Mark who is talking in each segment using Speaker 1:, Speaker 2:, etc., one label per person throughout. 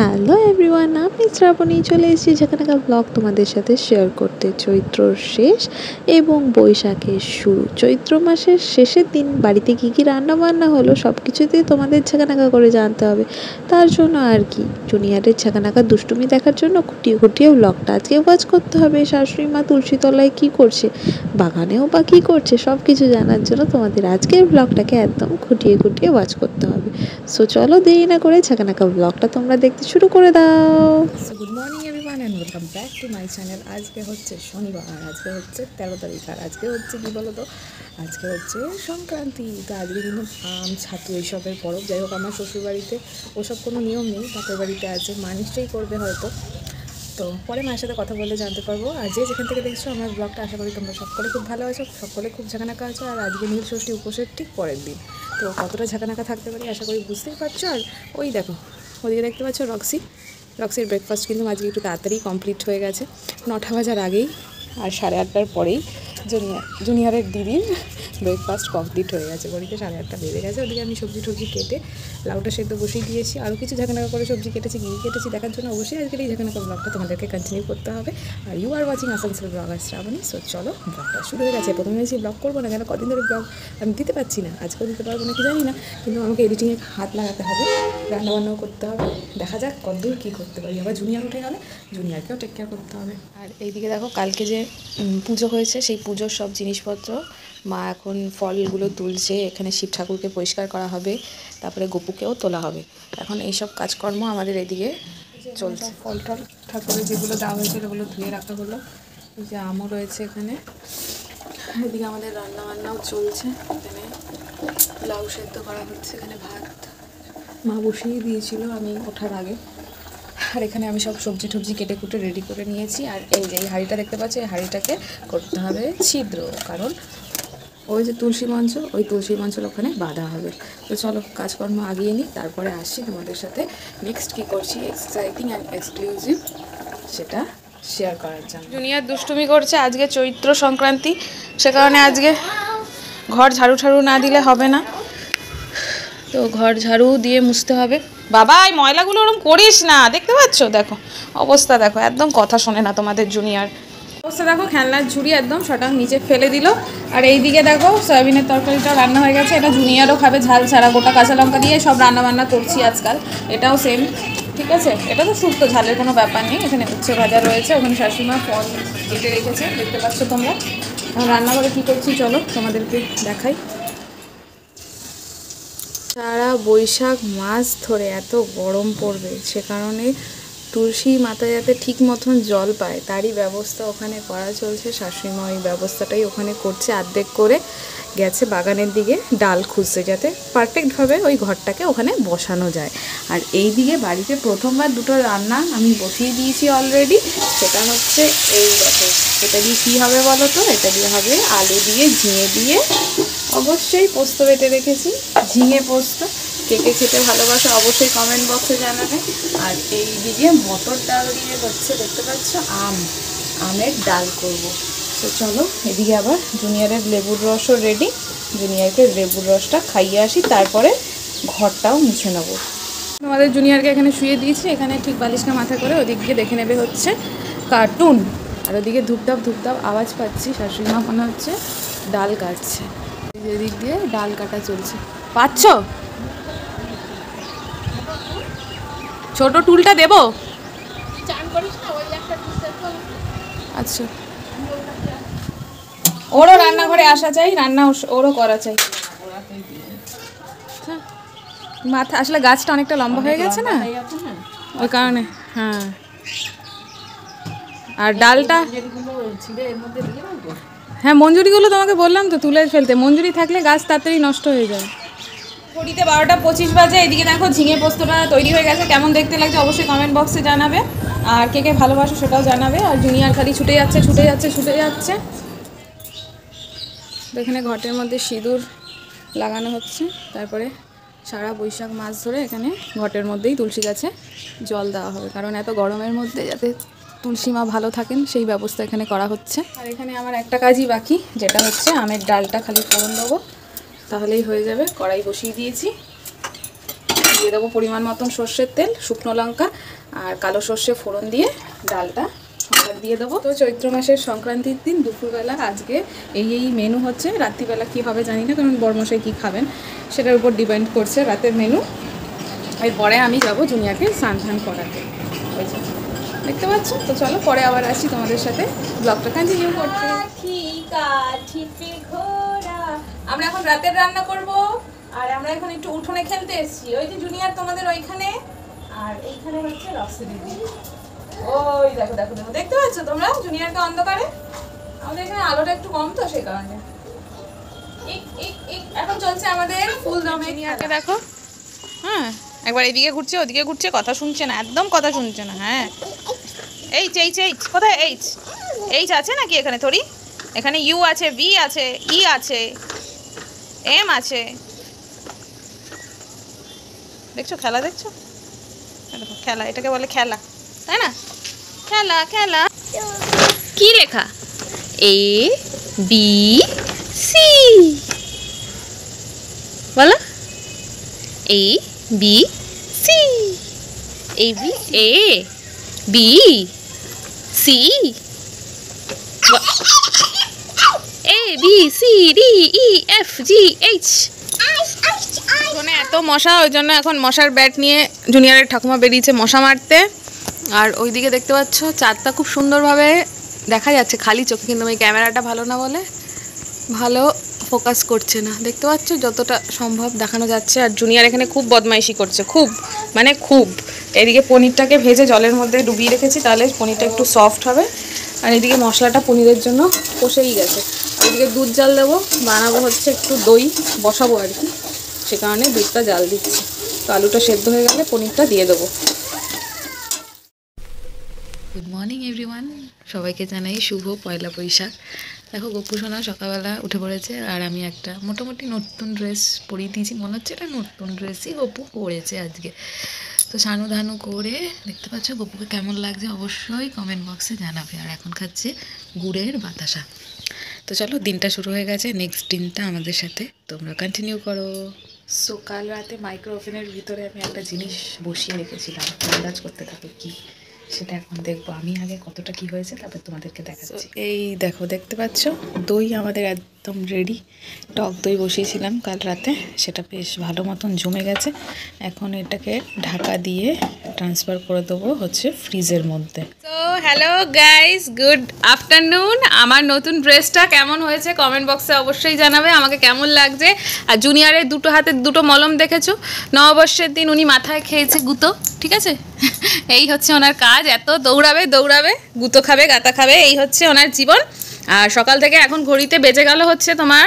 Speaker 1: Hello everyone, আমি শ্রাবণী চলে এসেছি ঝাঁকানাকা ব্লগ তোমাদের সাথে শেয়ার করতে। চৈত্রর শেষ এবং বৈশাখের শুরু। চৈত্র মাসের শেষের দিন বাড়িতে কী কী রান্নাবান্না হলো সব কিছুতেই তোমাদের ঝাঁকানাকা করে জানতে হবে। তার জন্য আর কি জুনিয়রের ঝাঁকানাকা দুষ্টুমি দেখার জন্য খুঁটিয়ে খুঁটিয়ে ব্লগটা আজকে ওয়াচ করতে হবে। শাশুড়ি মা তুলসী তলায় কী করছে, বাগানেও বা কী করছে, সব কিছু জানার জন্য তোমাদের আজকের ব্লগটাকে একদম খুঁটিয়ে খুঁটিয়ে ওয়াচ করতে হবে। সো চলো দেরি না করে ঝাঁকানাকা ব্লগটা তোমরা দেখতে শুরু করে দাও।
Speaker 2: So good morning everyone and welcome back to my channel. আজকে হচ্ছে শনিবার, আজকে হচ্ছে 13 তারিখ, আর আজকে হচ্ছে কী বলো তো, আজকে হচ্ছে সংক্রান্তি। তো আজকে কিন্তু ছাতু এইসবের পরব। যাই হোক, আমার শ্বশুরবাড়িতে ওসব কোনো নিয়ম নেই, বাপের বাড়িতে আছে, মা নিশ্চয়ই করবে হয়তো। তো পরে মায়ের সাথে কথা বললে জানতে পারবো। আর যেখান থেকে দেখছো আমার ব্লগটা, আশা করি তোমরা সকলে খুব ভালো আছো, সকলে খুব ঝাঁকানাকা আছো। আর আজকে নীল ষষ্ঠী উপোসের ঠিক পরের দিন, তো কতটা ঝাঁকানাকা থাকতে পারি আশা করি বুঝতেই পারছো। আর ওই দেখো, ওদিকে দেখতে পাচ্ছ রক্সির ব্রেকফাস্ট কিন্তু আজকে একটু তাড়াতাড়ি কমপ্লিট হয়ে গেছে, 9টা বাজার আগেই। আর 8:30টার পরেই জুনিয়রের দিদির ব্রেকফাস্ট কমপ্লিট হয়ে গেছে। ঘড়িতে 8:30 বেজে গেছে। ওদিকে আমি সবজি কেটে লাউটা সেদ্ধ বসিয়ে দিয়েছি। আরও কিছু ঝাঁকানাকা করে সবজি কেটেছি, ঘি কেটেছি দেখার জন্য অবশ্যই আজকের এই ঝাঁকানাকা ব্লগটা তোমাদেরকে কন্টিনিউ করতে হবে। আর are you watching Asansol blogger Shrabani. So চলো, ব্লগটা শুরু হয়ে গেছে। প্রথমে এসে ব্লগ করবো না, কেন কদিন ধরে ব্লগ আমি দিতে পারছি না। আজকেও দিতে পারবো না কি জানি না, কিন্তু আমাকে এডিটিংয়ে হাত লাগাতে হবে, রান্নাবান্নাও করতে হবে। দেখা যাক কতদূর কী করতে পারি। আবার জুনিয়র উঠে গেলে জুনিয়রকেও টেক কেয়ার করতে হবে। আর এইদিকে দেখো, কালকে যে পুজো হয়েছে সেই পুজোর সব জিনিসপত্র মা এখন ফলগুলো তুলছে। এখানে শিব ঠাকুরকে পরিষ্কার করা হবে, তারপরে গোপুকেও তোলা হবে। এখন এইসব কাজকর্ম আমাদের এদিকে চলছে। ফল টল ঠাকুরের যেগুলো দেওয়া হয়েছিল ওগুলো ধুয়ে রাখা হলো। এই যে আমও রয়েছে এখানে। এদিকে আমাদের রান্নাবান্নাও চলছে। এখানে লাউ সেদ্ধ করা হচ্ছে, এখানে ভাত মা বসিয়ে দিয়েছিল আমি ওঠার আগে। আর এখানে আমি সব সবজি টবজি কেটে কুটে রেডি করে নিয়েছি। আর এই যে এই হাঁড়িটা দেখতে পাচ্ছি, এই হাঁড়িটাকে করতে হবে ছিদ্র, কারণ ওই যে তুলসী মঞ্চ, ওই তুলসী মঞ্চের ওখানে বাঁধা হবে। তো চলো কাজকর্ম আগিয়ে নিই, তারপরে আসছি তোমাদের সাথে নেক্সট কী করছি এক্সাইটিং অ্যান্ড এক্সক্লুসিভ সেটা শেয়ার করার জন্য। জুনিয়র দুষ্টুমি করছে, আজকে চৈত্র সংক্রান্তি, সে কারণে আজকে ঘর ঝাড়ু না দিলে হবে না। তো ঘর ঝাড়ু দিয়ে মুছতে হবে। বাবা, এই ময়লাগুলো ওরকম করিস না, দেখতে পাচ্ছ? দেখো অবস্থা, দেখো একদম কথা শোনে না তোমাদের জুনিয়র। অবস্থা দেখো, খেলনার ঝুড়ি একদম শটাং নিচে ফেলে দিল। আর এই দিকে দেখো সয়াবিনের তরকারিটাও রান্না হয়ে গেছে। এটা জুনিয়রও খাবে ঝাল ছাড়া, গোটা কাঁচা লঙ্কা দিয়ে সব রান্নাবান্না করছি আজকাল। এটাও সেম, ঠিক আছে? এটা তো শুক্তো, ঝালের কোনো ব্যাপার নেই। এখানে উচ্ছে ভাজা রয়েছে, ওখানে শাশুড়িমা ফল কেটে রেখেছে, দেখতে পাচ্ছ তোমরা। এখন রান্নাঘরে কী করছি চলো তোমাদেরকে দেখাই। সারা বৈশাখ মাস ধরে এত গরম পড়বে, সে কারণে তুলসী মাথায় যাতে ঠিক মতন জল পায় তারই ব্যবস্থা ওখানে করা চলছে। শাশুড়িমা ওই ব্যবস্থাটাই ওখানে করছে। অর্ধেক করে গেছে বাগানের দিকে ডাল খুঁজছে, যাতে পারফেক্টভাবে ওই ঘরটাকে ওখানে বসানো যায়। আর এই দিকে বাড়িতে প্রথমবার দুটো রান্না আমি বসিয়ে দিয়েছি অলরেডি। সেটা হচ্ছে এই দেখো, এটা দিয়ে কী হবে বলো তো? এটা দিয়ে হবে আলু দিয়ে ঝিঙে দিয়ে, অবশ্যই পোস্ত বেটে রেখেছি, ঝিঙে পোস্ত। কে কে খেতে ভালোবাসে অবশ্যই কমেন্ট বক্সে জানাবে। আর এই দিকে মটর ডাল দিয়ে হচ্ছে, দেখতে পাচ্ছ, আমের ডাল করব। তো চলো, এদিকে আবার জুনিয়রের লেবুর রসও রেডি। জুনিয়রকে লেবুর রসটা খাইয়ে আসি, তারপরে ঘরটাও মুছে নেবো। আমাদের জুনিয়রকে এখানে শুয়ে দিয়েছি, এখানে ঠিক বালিশটা মাথা করে ওদিক দিয়ে দেখে নেবে হচ্ছে কার্টুন। আর ওদিকে ধূপধাপ আওয়াজ পাচ্ছি, শাশুড়ি মা মনে হচ্ছে ডাল কাটছে। এদিক দিয়ে ডাল কাটা চলছে, পাচ্ছ? ছোট টুলটা দেবো? আচ্ছা, ওরও রান্নাঘরে আসা চাই, রান্না ওরও করা চাই। মাথা আসলে গাছটা অনেকটা লম্বা হয়ে গেছে না, ওই কারণে। হ্যাঁ, আর ডালটা, হ্যাঁ মঞ্জুরিগুলো তোমাকে বললাম তো তুলে ফেলতে। মঞ্জুরি থাকলে গাছ তাড়াতাড়ি নষ্ট হয়ে যায়। ঘড়িতে 12:25 বাজে। এদিকে দেখো ঝিঙে পোস্তটা তৈরি হয়ে গেছে। কেমন দেখতে লাগছে অবশ্যই কমেন্ট বক্সে জানাবে। আর কে কে ভালোবাসো সেটাও জানাবে। আর জুনিয়র খালি ছুটে যাচ্ছে। তো এখানে ঘটের মধ্যে সিঁদুর লাগানো হচ্ছে। তারপরে সারা বৈশাখ মাস ধরে এখানে ঘটের মধ্যেই তুলসী গাছে জল দেওয়া হবে, কারণ এত গরমের মধ্যে যাতে তুলসী মা ভালো থাকেন সেই ব্যবস্থা এখানে করা হচ্ছে। আর এখানে আমার একটা কাজই বাকি, যেটা হচ্ছে আমের ডালটা খালি ফোড়ন দেবো, তাহলেই হয়ে যাবে। কড়াই বসিয়ে দিয়েছি, দিয়ে দেবো পরিমাণ মতন সর্ষের তেল, শুকনো লঙ্কা আর কালো সর্ষে ফোড়ন দিয়ে ডালটা দিয়ে দেবো। তো চৈত্র মাসের সংক্রান্তির দিন দুপুরবেলা আজকে এই মেনু হচ্ছে। রাত্রিবেলা কী হবে জানি না, কারণ বড়মশাই কী খাবেন সেটার উপর ডিপেন্ড করছে রাতের মেনু। এরপরে আমি যাবো জুনিয়াকে স্নান ধান করাতে, ওই যে দেখতে পাচ্ছ। তো চলো পরে আবার আসি তোমাদের সাথে ব্লগটা কন্টিনিউ করতে। আমরা এখন রাতের রান্না করব, আর আমরা এখন একটু উঠোনে খেলতে এসেছি। ওই যে জুনিয়ার তোমাদের ওইখানে, আর এইখানে হচ্ছে রক্সি দিদি। ওই দেখো দেখো দেখো, দেখতে পাচ্ছ তোমরা জুনিয়ারকে অন্ধকারে? আমাদের এখানে আলোটা একটু কম তো সেই কারণে। এখন চলছে আমাদের ফুল দমে। জুনিয়ারকে দেখো, হ্যাঁ একবার এদিকে ঘুরছে ওদিকে ঘুরছে, কথা শুনছে না, একদম কথা শুনছে না। হ্যাঁ এইচ এইচ এইচ, কোথায় এইচ? এইচ আছে নাকি এখানে? থরি এখানে ইউ আছে, ভি আছে, ই আছে, এম আছে। দেখছো খেলা? দেখছো দেখো খেলা, এটাকে বলে খেলা, তাই না? খেলা খেলা। কি লেখা? এ বি সি বলো। A B C, A B, A B C, A B C D E F G H. ওখানে এত মশা, ওই জন্য এখন মশার ব্যাট নিয়ে জুনিয়রের ঠাকুমা বেরিয়েছে মশা মারতে। আর ওইদিকে দেখতে পাচ্ছ চাঁদটা খুব সুন্দরভাবে দেখা যাচ্ছে খালি চোখে, কিন্তু ওই ক্যামেরাটা ভালো না বলে ভালো ফোকাস করছে না। দেখতে পাচ্ছ যতটা সম্ভব দেখানো যাচ্ছে। আর জুনিয়র এখানে খুব বদমাইশি করছে, খুব মানে খুব। এদিকে পনিরটাকে ভেজে জলের মধ্যে ডুবিয়ে রেখেছি, তাহলে পনিরটা একটু সফট হবে। আর এদিকে মশলাটা পনিরের জন্য কষেই গেছে। আর এদিকে দুধ জাল দেবো, বানাবো হচ্ছে একটু দই বসাবো আর কি, সে কারণে দুধটা জাল দিচ্ছি। তো আলুটা সেদ্ধ হয়ে গেলে পনিরটা দিয়ে দেবো। গুড মর্নিং এভরিওয়ান, সবাইকে জানাই শুভ পয়লা বৈশাখ। দেখো গপু সোনা সকালবেলা উঠে পড়েছে, আর আমি একটা মোটামুটি নতুন ড্রেস পরিয়ে দিয়েছি। মনে হচ্ছে এটা নতুন ড্রেসই গপু পরেছে আজকে। তো সানু ধানু করে দেখতে পাচ্ছ গপুকে কেমন লাগছে অবশ্যই কমেন্ট বক্সে জানাবে। আর এখন খাচ্ছে গুড়ের বাতাসা। তো চলো, দিনটা শুরু হয়ে গেছে, নেক্সট দিনটা আমাদের সাথে তোমরা কন্টিনিউ করো। সো কাল রাতে মাইক্রো ওভেনের ভিতরে আমি একটা জিনিস বসিয়ে রেখেছিলাম, আন্দাজ করতে থাকো কি সেটা এখন দেখবো। আমি আগে কতটা কি হয়েছে তারপর তোমাদেরকে দেখাচ্ছি। এই দেখো, দেখতে পাচ্ছ দই আমাদের একদম রেডি। টক দই বসিয়েছিলাম কাল রাতে, সেটা বেশ ভালো মতন জমে গেছে। এখন এটাকে ঢাকা দিয়ে ট্রান্সফার করে দেবো হচ্ছে ফ্রিজের মধ্যে। তো হ্যালো গাইস, গুড আফটারনুন। আমার নতুন ড্রেসটা কেমন হয়েছে কমেন্ট বক্সে অবশ্যই জানাবে আমাকে কেমন লাগছে। আর জুনিয়রের দুটো হাতে দুটো মলম দেখেছো, নববর্ষের দিন উনি মাথায় খেয়েছে গুঁতো, ঠিক আছে? এই হচ্ছে ওনার কাজ, এত দৌড়াবে দৌড়াবে, গুঁতো খাবে গাতা খাবে, এই হচ্ছে ওনার জীবন। আর সকাল থেকে এখন ঘড়িতে বেজে গেল হচ্ছে তোমার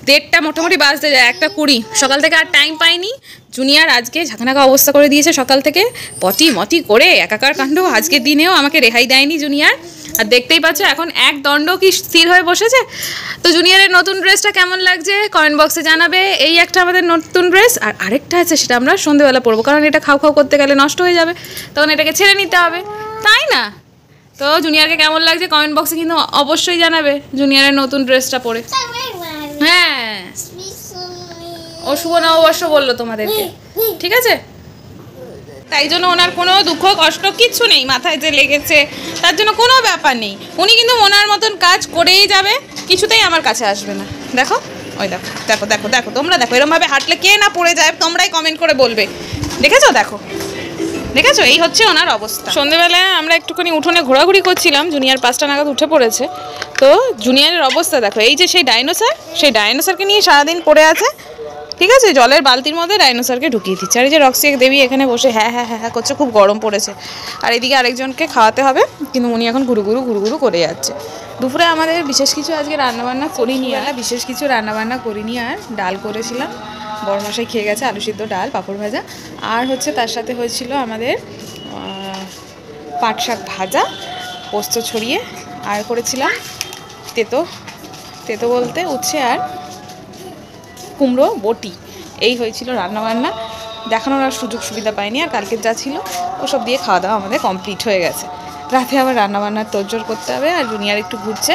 Speaker 2: 1:30 মোটামুটি বাজতে যায়, 1:20। সকাল থেকে আর টাইম পাইনি। জুনিয়র আজকে ঝাঁকানাকা অবস্থা করে দিয়েছে সকাল থেকে, পটি মটি করে একাকার কাণ্ড। আজকের দিনেও আমাকে রেহাই দেয়নি জুনিয়র। আর দেখতেই পাচ্ছ এখন এক দণ্ড কি স্থির হয়ে বসেছে। তো জুনিয়রের নতুন ড্রেসটা কেমন লাগছে কমেন্ট বক্সে জানাবে। এই একটা আমাদের নতুন ড্রেস, আর আরেকটা আছে সেটা আমরা সন্ধ্যেবেলা পরবো, কারণ এটা খাও খাও করতে গেলে নষ্ট হয়ে যাবে, তখন এটাকে ছেড়ে নিতে হবে, তাই না? তো জুনিয়রকে কেমন লাগছে কমেন্ট বক্সে কিন্তু অবশ্যই জানাবে জুনিয়রের নতুন ড্রেসটা পরে। হ্যাঁ, ও শুভ নববর্ষ বললো তোমাদেরকে, ঠিক আছে? তাই জন্য ওনার কোনো দুঃখ কষ্ট কিচ্ছু নেই, মাথায় যে লেগেছে তার জন্য কোনো ব্যাপার নেই। উনি কিন্তু ওনার মতন কাজ করেই যাবে, কিছুতেই আমার কাছে আসবে না। দেখো ওই দেখো দেখো দেখো দেখো, তোমরা দেখো এরমভাবে হাঁটলে কে না পড়ে যায়, তোমরাই কমেন্ট করে বলবে। দেখেছো? দেখো দেখেছো, এই হচ্ছে ওনার অবস্থা। সন্ধ্যেবেলায় আমরা একটুখানি উঠোনে ঘোরাঘুরি করছিলাম, জুনিয়র 5টা নাগাদ উঠে পড়েছে। তো জুনিয়রের অবস্থা দেখো, এই যে সেই ডাইনোসরকে নিয়ে সারাদিন পড়ে আছে, ঠিক আছে? জলের বালতির মধ্যে ডাইনোসরকে ঢুকিয়ে দিচ্ছে। আর এই যে রক্সি দেবী এখানে বসে হ্যাঁ হ্যাঁ হ্যাঁ হ্যাঁ করছে, খুব গরম পড়েছে। আর এদিকে আরেকজনকে খাওয়াতে হবে, কিন্তু উনি এখন ঘুরু ঘুরু করে যাচ্ছে। দুপুরে আমাদের বিশেষ কিছু আজকে রান্নাবান্না করিনি, আর ডাল করেছিলাম, বড়মশাই খেয়ে গেছে, আলু সিদ্ধ, ডাল, পাঁপড় ভাজা। আর হচ্ছে তার সাথে হয়েছিল আমাদের পাট শাক ভাজা, পোস্ত ছড়িয়ে, আর করেছিলাম তেতো বলতে উচ্ছে আর কুমড়ো বটি। এই হয়েছিল রান্নাবান্না, দেখানোর আর সুযোগ সুবিধা পাইনি। আর কালকের যা ছিল ওসব দিয়ে খাওয়া দাওয়া আমাদের কমপ্লিট হয়ে গেছে। রাতে আবার রান্নাবান্নার তোড়জোড় করতে হবে। আর জুনিয়র একটু ঘুরছে,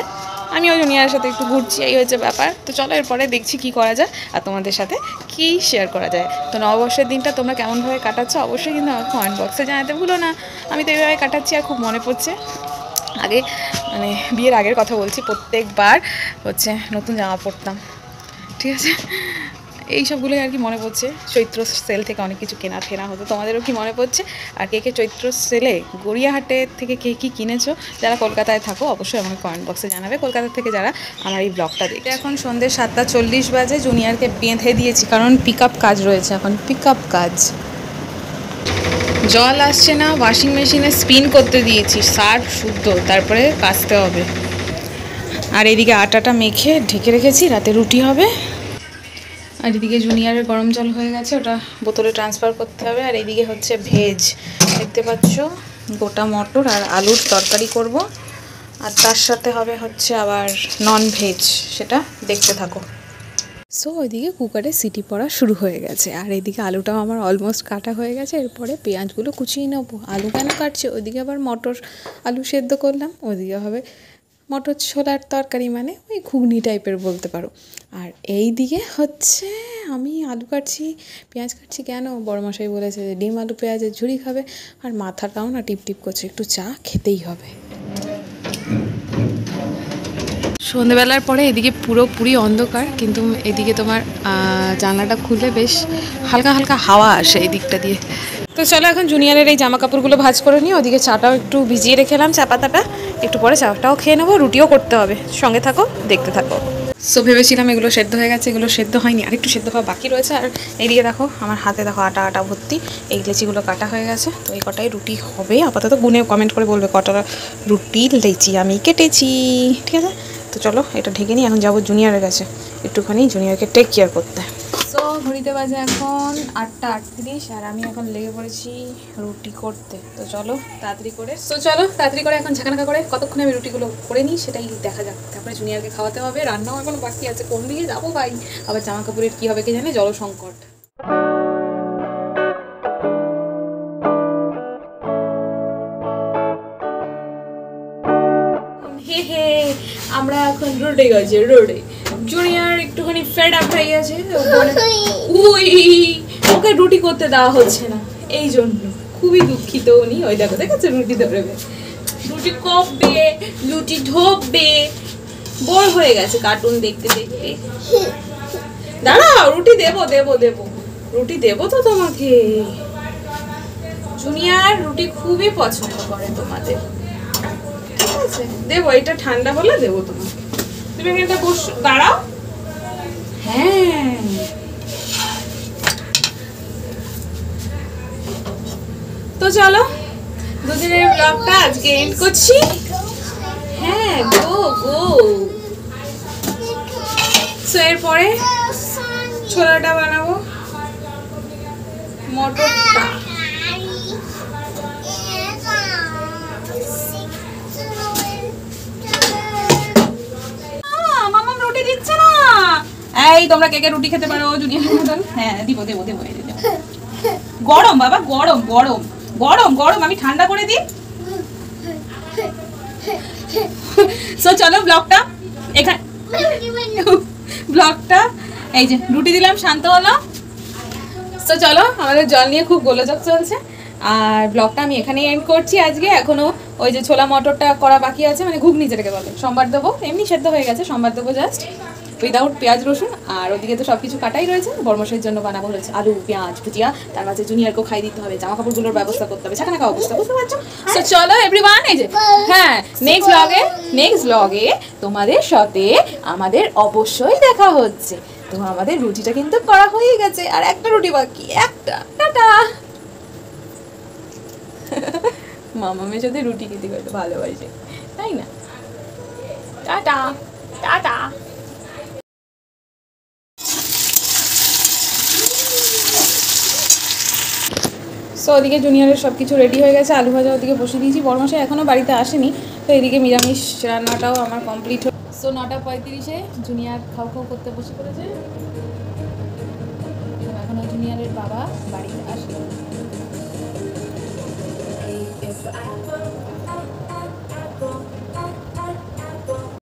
Speaker 2: আমিও জুনিয়ারের সাথে একটু ঘুরছি, এই হচ্ছে ব্যাপার। তো চলো এরপরে দেখছি কি করা যায় আর তোমাদের সাথে কি শেয়ার করা যায়। তো নববর্ষের দিনটা তোমরা কেমনভাবে কাটাচ্ছ অবশ্যই কিন্তু আমার কমেন্ট বক্সে জানাতে ভুলো না। আমি তো এইভাবে কাটাচ্ছি আর খুব মনে পড়ছে আগে, মানে বিয়ের আগের কথা বলছি, প্রত্যেকবার হচ্ছে নতুন জামা পরতাম, ঠিক আছে, এই সবগুলোই আর কি মনে পড়ছে। চৈত্র সেল থেকে অনেক কিছু কেনা হতো, তোমাদেরও কি মনে পড়ছে? আর কে কে চৈত্র সেলে গড়িয়াহাটের থেকে কে কী কিনেছো, যারা কলকাতায় থাকো অবশ্যই আমাকে কমেন্ট বক্সে জানাবে, কলকাতা থেকে যারা আমার এই ব্লগটা দেখে। এখন সন্ধ্যে 7:40 বাজে, জুনিয়রকে বেঁধে দিয়েছি কারণ পিক আপ কাজ রয়েছে, এখন পিক আপ কাজ। জল আসছে না, ওয়াশিং মেশিনে স্পিন করতে দিয়েছি, সার্ফ শুদ্ধ, তারপরে কাচতে হবে। আর এদিকে আটাটা মেখে ঢেকে রেখেছি, রাতে রুটি হবে। আর এদিকে জুনিয়রের গরম জল হয়ে গেছে, ওটা বোতলে ট্রান্সফার করতে হবে। আর এদিকে হচ্ছে ভেজ, দেখতে পাচ্ছ গোটা মটর আর আলুর তরকারি করব, আর তার সাথে হবে হচ্ছে আবার নন ভেজ, সেটা দেখতে থাকো। সো ওইদিকে কুকারে সিটি পড়া শুরু হয়ে গেছে, আর এদিকে আলুটাও আমার অলমোস্ট কাটা হয়ে গেছে। এরপরে পেঁয়াজগুলো কুচিয়ে নেবো। আলু কেন কাটছে, ওইদিকে আবার মটর আলু সেদ্ধ করলাম, ওইদিকে হবে মটর ছোলার তরকারি, মানে ওই ঘুগনি টাইপের বলতে পারো। আর এই দিকে হচ্ছে আমি আলু কাটছি, পেঁয়াজ কাটছি। কেন, বড়মশাই বলেছে যে ডিম আলু পেঁয়াজের ঝুড়ি খাবে, আর মাথাটাও না টিপ টিপ করছে, একটু চা খেতেই হবে। সন্ধেবেলার পরে এদিকে পুরোপুরি অন্ধকার, কিন্তু এদিকে তোমার জানলাটা খুলে বেশ হালকা হালকা হাওয়া আসে এই দিকটা দিয়ে। তো চলো এখন জুনিয়রের এই জামা কাপড়গুলো ভাঁজ করে নিই, ওদিকে চাটাও একটু ভিজিয়ে রেখেলাম, চা পাতাটা, একটু পরে চাটাও খেয়ে নেবো, রুটিও করতে হবে, সঙ্গে থাকো, দেখতে থাকো। সো ভেবেছিলাম এগুলো সেদ্ধ হয়ে গেছে, এগুলো সেদ্ধ হয়নি, আর একটু সেদ্ধ হওয়া বাকি রয়েছে। আর এইদিকে দেখো আমার হাতে দেখো আটা আটা ভর্তি, এই লেচিগুলো কাটা হয়ে গেছে। তো এই কটাই রুটি হবে আপাতত, গুনে কমেন্ট করে বলবে কটা রুটি লেচি আমি কেটেছি, ঠিক আছে। তো চলো এটা ঢেকে নিই, এখন যাবো জুনিয়রের কাছে একটুখানি জুনিয়রকে টেক কেয়ার করতে। সো ঘড়িতে বাজে এখন 8:38, আর আমি এখন লেগে পড়েছি রুটি করতে। তো চলো তাড়াতাড়ি করে এখন ঝাঁকানাকা করে কতক্ষণে আমি রুটিগুলো করে নিই সেটাই দেখা যাক। তারপরে জুনিয়রকে খাওয়াতে হবে, রান্নাও এখন বাকি আছে, কোন দিকে যাবো ভাই, আবার জামা কাপড়ের কী হবে কে জানে, জলসংকট। আমরা এখন রোডে গেছি, রোডে জুনিয়র একটুখানি ফেড আপ হয়ে গেছে, ওকে রুটি করতে দেওয়া হচ্ছে না, এই জন্য খুবই দুঃখিত উনি। ওই দেখো দেখাচ্ছে রুটি ধরবে, রুটি কপবে, রুটি ঢোকবে, বোর হয়ে গেছে কার্টুন দেখতে দেখতে। দাঁড়াও, রুটি দেবো রুটি দেবো তো তোমাকে। জুনিয়র রুটি খুবই পছন্দ করে তোমাদের, দেবো, এটা ঠান্ডা হলে দেবো তোমাকে, তুমি এখানটা বস, দাঁড়াও। হ্যাঁ তো চলো দুদিনের ব্লগটা আজকে এন্ড করছি। হ্যাঁ গো গো। সো এরপরে ছোলাটা বানাবো, মটরটা। এই তোমরা কে কে রুটি খেতে পারো জুনিয়র মতন? হ্যাঁ দিব, গরম বাবা, গরম গরম গরম গরম, আমি ঠান্ডা করে দিই। সো চলো ব্লগটা এখানে, ব্লগটা এই যে রুটি দিলাম, শান্ত হলো। সো চলো, আমাদের জল নিয়ে খুব গোলযোগ চলছে, আর ব্লগটা আমি এখানেই এন্ড করছি আজকে। এখনো ওই যে ছোলা মটরটা করা বাকি আছে, মানে ঘুগনি যেটাকে বলে, সোমবার দেবো, এমনি সেদ্ধ হয়ে গেছে, সোমবার দেবো জাস্ট উইদাউট পেঁয়াজ রসুন। আর ওদিকে তো সব কিছু কাটাই রয়েছে, বর্মশাইয়ের জন্য বানাবো হচ্ছে আলু পেঁয়াজ ভুজিয়া, তার মাঝে জুনিয়রকেও খাই দিতে হবে, জামা কাপড়গুলোর ব্যবস্থা করতে হবে, ছাকানাকা অবস্থা, বুঝতে পারছো? তো চলো এভরিওয়ান, এই যে হ্যাঁ নেক্সট ব্লগে তোমাদের সাথে আমাদের অবশ্যই দেখা হচ্ছে। তো আমাদের রুটিটা কিন্তু করা হয়ে গেছে, আর একটা রুটি বাকি, একটা। টাটা। মামামের সাথে রুটি খেতে করতে ভালোবাসে, তাই না? Tata tata. সো ওদিকে জুনিয়রের সব কিছু রেডি হয়ে গেছে, আলু ভাজা ওদিকে বসে দিয়েছি, বড়মশাই এখনও বাড়িতে আসেনি, তো এদিকে নিরামিষ রান্নাটাও আমার কমপ্লিট। সো 9:35 জুনিয়র খাও করতে বসে পড়েছে, এখনও জুনিয়রের বাবা বাড়িতে আসে।